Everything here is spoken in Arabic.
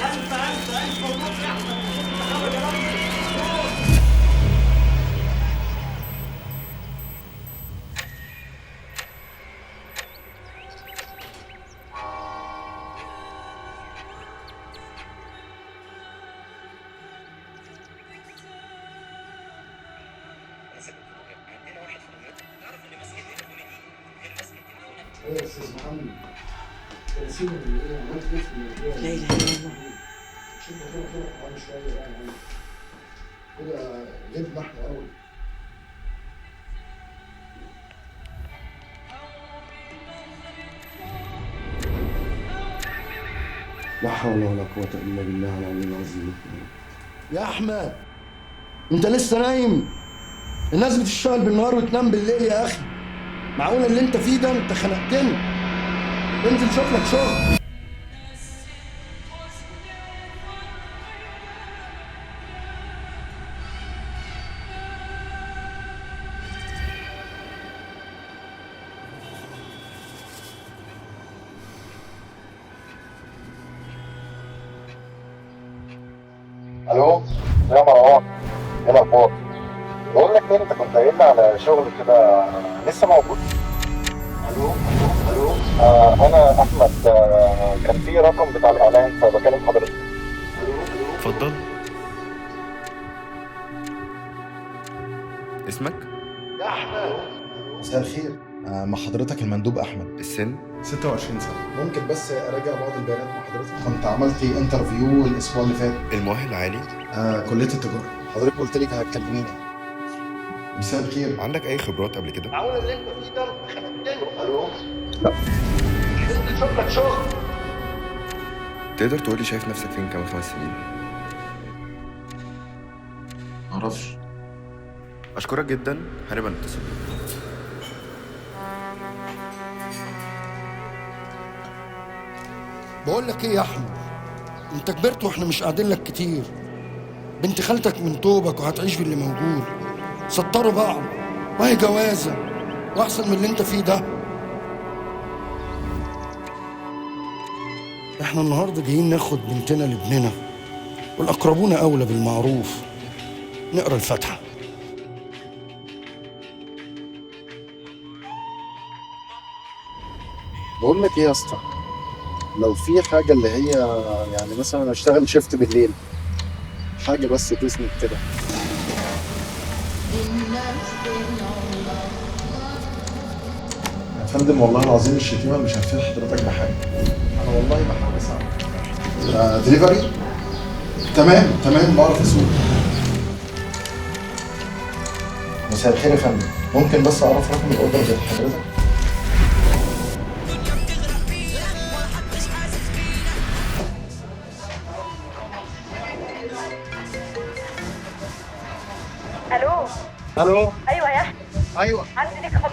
ألف مبروك يا أحمد، تخرج يا رب. ايه يا استاذ محمد؟ تنسينا من ايه؟ عملت ايه في الموضوع؟ لا اله الا الله. شوف كده كمان شويه بقى يعني كده غبنا احنا قوي. لا حول ولا قوة إلا بالله العلي العظيم. يا أحمد أنت لسه نايم؟ الناس بتشتغل بالنهار وتنام بالليل يا أخي. معقول اللي أنت فيه ده؟ أنت خنقتني. انزل شوف لك شغل. الو يا مروان، ايه الاخبار؟ بقول لك إيه، انت كنت قايل لي على شغل كده، لسه موجود؟ الو انا احمد، كان في رقم بتاع الاعلان فبكلم حضرتك. اتفضل. اسمك؟ يا احمد مساء الخير. مع حضرتك المندوب احمد. السن؟ 26 سنه. ممكن بس اراجع بعض البيانات مع حضرتك؟ كنت عملت انترفيو الاسبوع اللي فات. المؤهل عالي؟ كليه التجاره. حضرتك قلت لي هتكلميني. مساء الخير. عندك اي خبرات قبل كده؟ معقول اللي انت فيه ده؟ الو لا. انزل شوف لك شغل. تقدر تقولي شايف نفسك فين كمان 5 سنين؟ معرفش. اشكرك جدا، هنبقى نتصل بيك. بقول لك ايه يا احمد، انت كبرت واحنا مش قاعدين لك كتير. بنت خالتك من توبك وهتعيش باللي موجود. سطروا بعض وهي جوازه واحسن من اللي انت فيه ده. احنا النهارده جايين ناخد بنتنا لابننا، والاقربون اولى بالمعروف. نقرا الفاتحه. بقول لك ايه يا اسطى، لو في حاجه اللي هي يعني مثلا اشتغل شيفت بالليل، حاجه بس تسند كده. يا فندم والله العظيم الشتيمه مش هتفيد حضرتك بحاجه. انا والله بحاول اساعدك. دليفري؟ تمام بعرف اسوق. مساء الخير يا فندم، ممكن بس اعرف رقم الاوردر بتاع حضرتك؟ الو. الو. ايوه يا احمد، ايوه. عندي ليك خبر